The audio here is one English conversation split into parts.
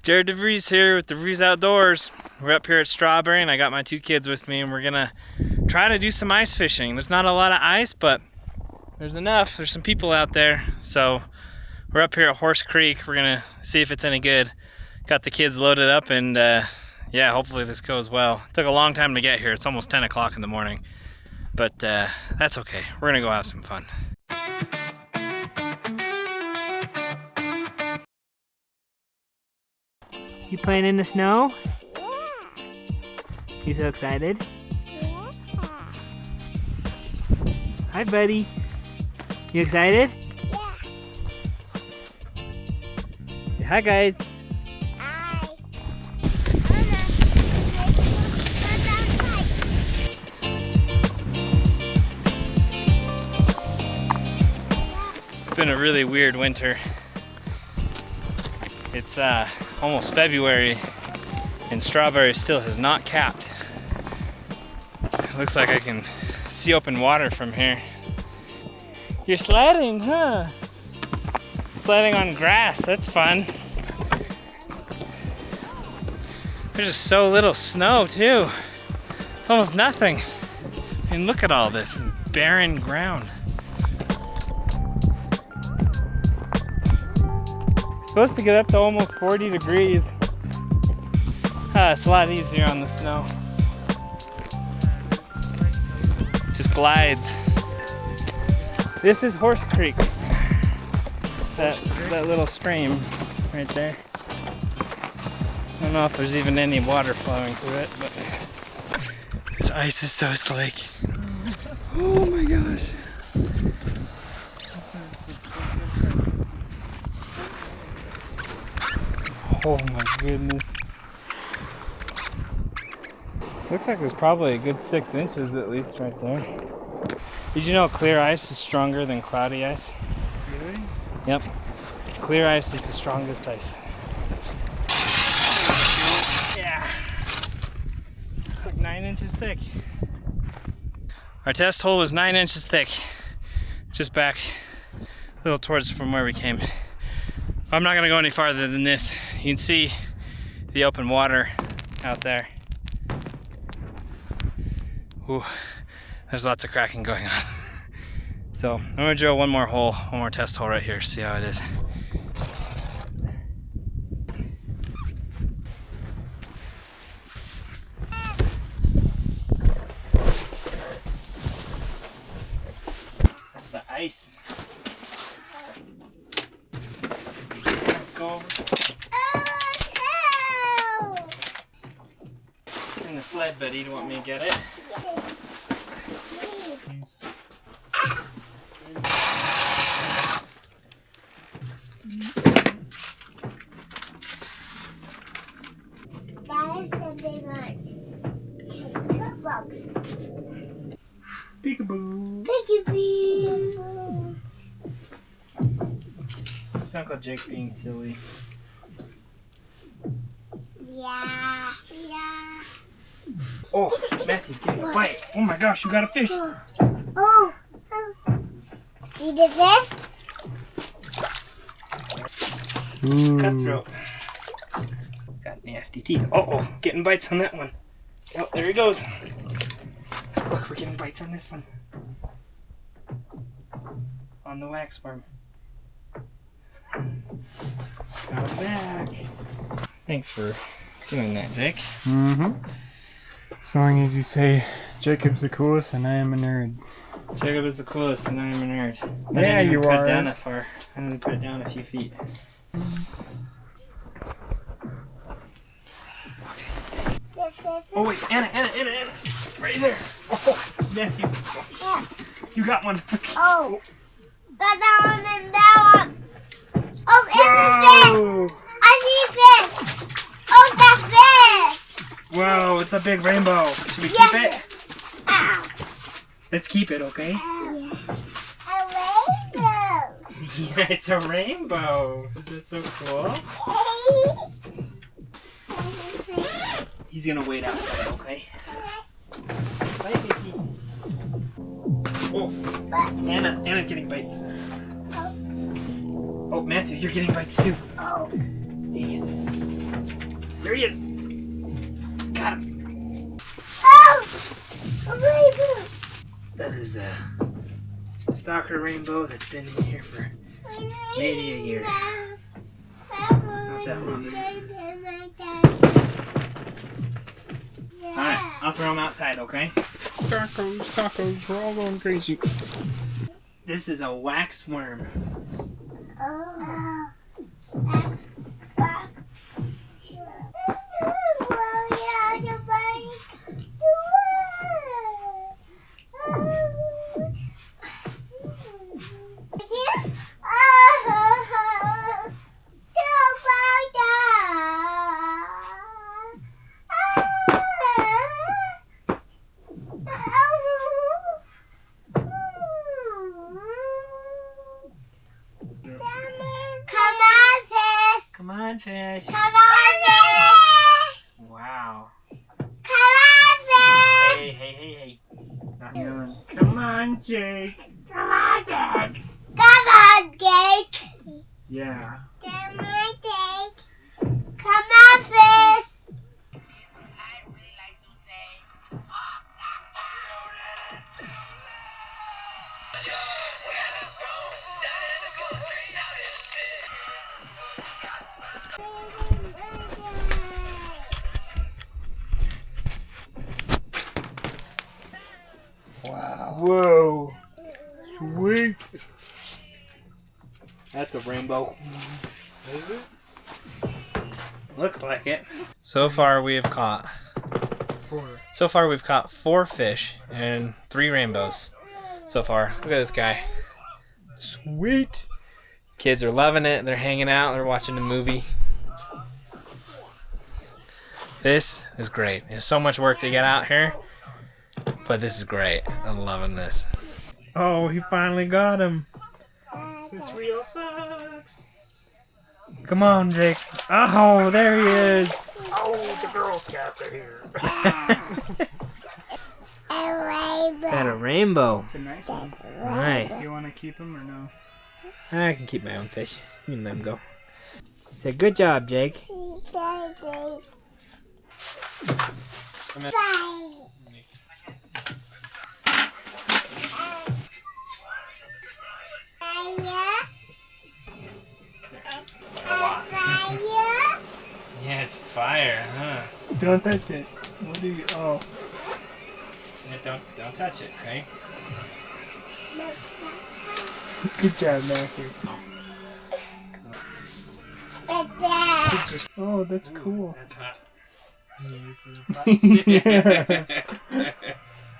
Jared DeVries here with DeVries Outdoors. We're up here at Strawberry and I got my two kids with me and we're gonna try to do some ice fishing. There's not a lot of ice, but there's enough. There's some people out there. So we're up here at Horse Creek. We're gonna see if it's any good. Got the kids loaded up and yeah, hopefully this goes well. It took a long time to get here. It's almost 10 o'clock in the morning, but that's okay. We're gonna go have some fun. You playing in the snow? Yeah. You so excited? Yeah. Hi, buddy. You excited? Yeah. Say hi, guys. Hi. It's been a really weird winter. It's almost February and Strawberry still has not capped. It looks like I can see open water from here. You're sledding, huh? Sledding on grass, that's fun. There's just so little snow too. It's almost nothing. I mean, look at all this barren ground. Supposed to get up to almost 40 degrees. It's a lot easier on the snow. Just glides. This is Horse Creek. That little stream right there. I don't know if there's even any water flowing through it, but this ice is so slick. Oh my gosh. Oh my goodness. Looks like there's probably a good 6 inches at least right there. Did you know clear ice is stronger than cloudy ice? Really? Yep. Clear ice is the strongest ice. Yeah. Like 9 inches thick. Our test hole was 9 inches thick. Just back a little towards from where we came. I'm not gonna go any farther than this. You can see the open water out there. Ooh, there's lots of cracking going on. So I'm gonna drill one more test hole right here, see how it is. That's the ice. It's in the sled, buddy. Do you want me to get it? That is something like cookbooks. Peekaboo. Peekaboo. It's Uncle Jake being silly. Yeah. Oh, Matthew, give me a bite. Oh my gosh, you got a fish. Oh. See the fish? Cutthroat. Got nasty teeth. Oh, getting bites on that one. Oh, there he goes. Look, we're getting bites on this one. On the wax worm. Got it back. Thanks for doing that, Jake. Mm-hmm. As long as you say Jacob's the coolest and I am a nerd. Jacob is the coolest and I am a nerd. Yeah, you put are. It down that far. I only put it down a few feet. Oh wait, Anna. Right there. Oh, Matthew. Yes. You got one. Oh. But that one and that one. Oh, it's a fish. I see a fish. Oh, that fish. Whoa, it's a big rainbow. Should we keep Yes. it? Ow. Let's keep it, okay? Yeah. A rainbow. Yeah, it's a rainbow. Is that so cool? He's gonna wait outside, okay? Bye, fishy. Oh, Anna's getting bites. Oh, Matthew, you're getting bites too. Oh. Dang it. There he is. Got him. Oh! A rainbow! That is a stalker rainbow that's been in here for maybe a year. Not that long. Alright, I'll throw them outside, okay? Tacos, we're all going crazy. This is a wax worm. Oh, that's wax. Come on, fish. Come on, fish! Wow. Come on, fish! Hey. Come on, Jake. Come on, Jake! Come on, Jake! Yeah. Come on, Jake! Come on, fish! Wow. Whoa. Sweet. That's a rainbow. Is it? Looks like it. So far we've caught 4 fish and 3 rainbows. So far. Look at this guy. Sweet. Kids are loving it. They're hanging out. They're watching a movie. This is great. There's so much work to get out here, but this is great. I'm loving this. Oh, he finally got him. This reel sucks. Come on, Jake. Oh, there he is. Oh, the Girl Scouts are here. Got a rainbow. It's a nice one. Nice. You want to keep him or no? I can keep my own fish. You can let him go. Say good job, Jake. Yeah, it's fire, huh? Don't touch it. What do you? Oh. Yeah, don't touch it, okay? Good job, Matthew. Oh, that's cool. That's hot. Yeah.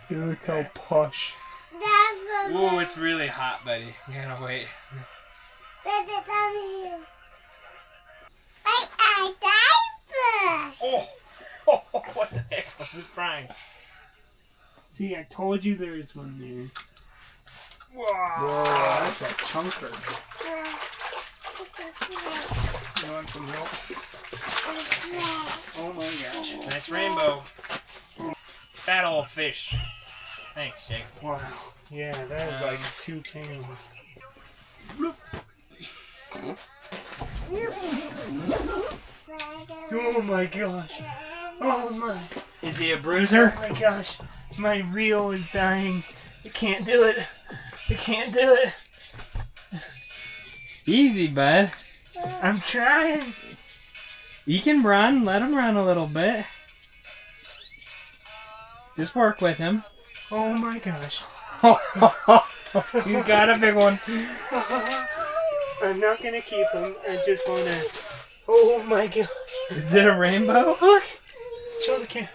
You look how posh. Whoa, it's really hot, buddy. You gotta wait. Oh, what the heck was it frying? See, I told you there was one there. Whoa, That's a chunker. You want some milk? Oh my gosh. nice rainbow. Fat old fish. Thanks, Jake. Wow. Yeah, that is like 2 pounds. Oh my gosh. Oh my. Is he a bruiser? Oh my gosh. My reel is dying. I can't do it. I can't do it. Easy, bud. I'm trying. You can run. Let him run a little bit. Just work with him. Oh my gosh. You got a big one. I'm not gonna keep him. I just wanna. Oh my gosh. Is it a rainbow? Look. Show the camera.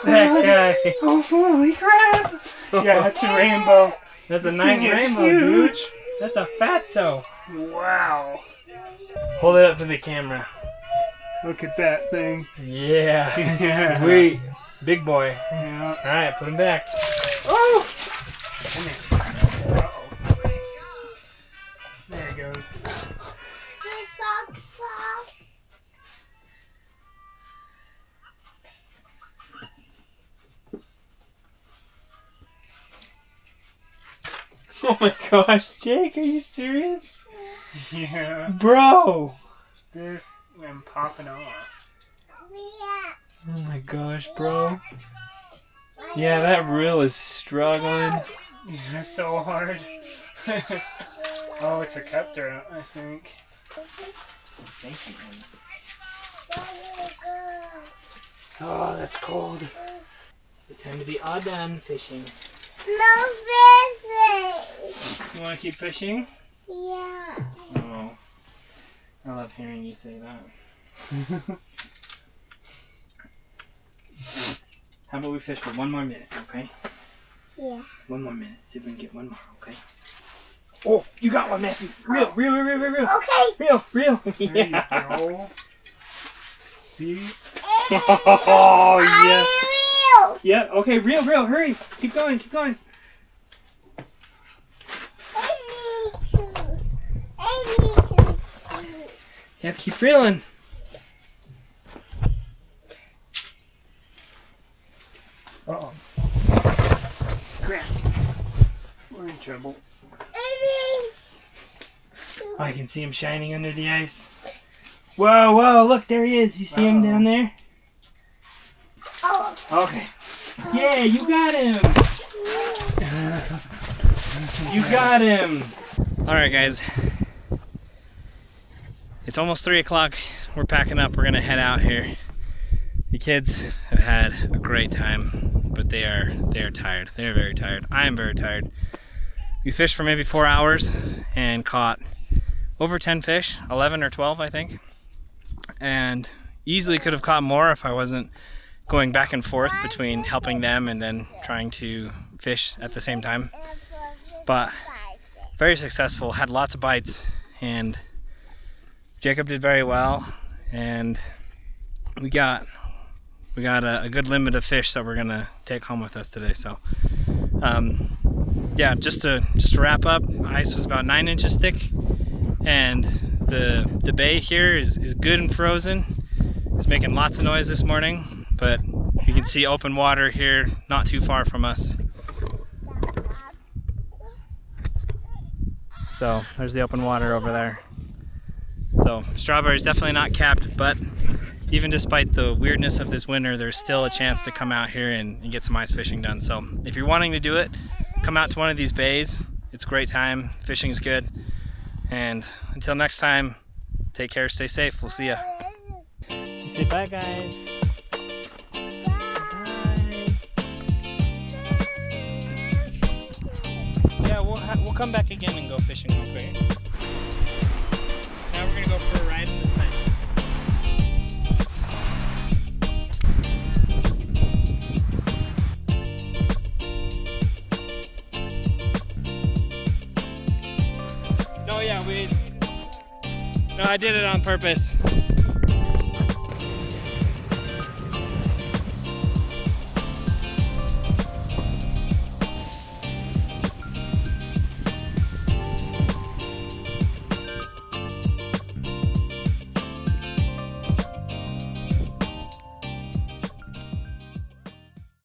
That guy. Oh, holy crap. Yeah, it's a rainbow. That's a This nice thing is rainbow, dude. huge. That's a fatso. Wow. Hold it up to the camera. Look at that thing. Yeah. Yeah. Sweet. Big boy. Yeah. Alright, put him back. Oh! Come here. Uh-oh. There it goes. Oh my gosh, Jake, are you serious? Yeah. Bro! This, I'm popping off. Oh my gosh, bro. Yeah, that reel is struggling. Yeah, it's so hard. Oh, it's a cutthroat, I think. Thank you, man. Oh, that's cold. It's time to be all done fishing. No fishing. You want to keep fishing? Yeah. Oh, I love hearing you say that. How about we fish for one more minute, okay? Yeah. One more minute. See if we can get one more, okay? Oh, you got one, Matthew. Reel. Okay. Reel. There you go. See? Oh, yeah. Real. Yeah, okay, reel. Hurry. Keep going. I need to. Yeah, keep reeling. Uh-oh. Crap. We're in trouble. Oh, I can see him shining under the ice. Whoa, look, there he is. You see him down there? Oh. Okay. Yeah, you got him. You got him. All right, guys. It's almost 3 o'clock. We're packing up. We're gonna head out here. The kids have had a great time, but they are tired. They're very tired. I am very tired. We fished for maybe 4 hours and caught over 10 fish, 11 or 12, I think. And easily could have caught more if I wasn't going back and forth between helping them and then trying to fish at the same time. But very successful, had lots of bites, and Jacob did very well, and we got a good limit of fish that we're gonna take home with us today. So yeah, just to wrap up, ice was about 9 inches thick, and the bay here is good and frozen. It's making lots of noise this morning, but you can see open water here not too far from us. So there's the open water over there. So strawberry's definitely not capped, but even despite the weirdness of this winter, there's still a chance to come out here and get some ice fishing done. So if you're wanting to do it, come out to one of these bays. It's a great time. Fishing's good. And until next time, take care, stay safe. We'll see ya. Say bye, guys. Bye. Yeah, we'll come back again and go fishing real quick. Now we're gonna go for a ride in this night. No, I did it on purpose.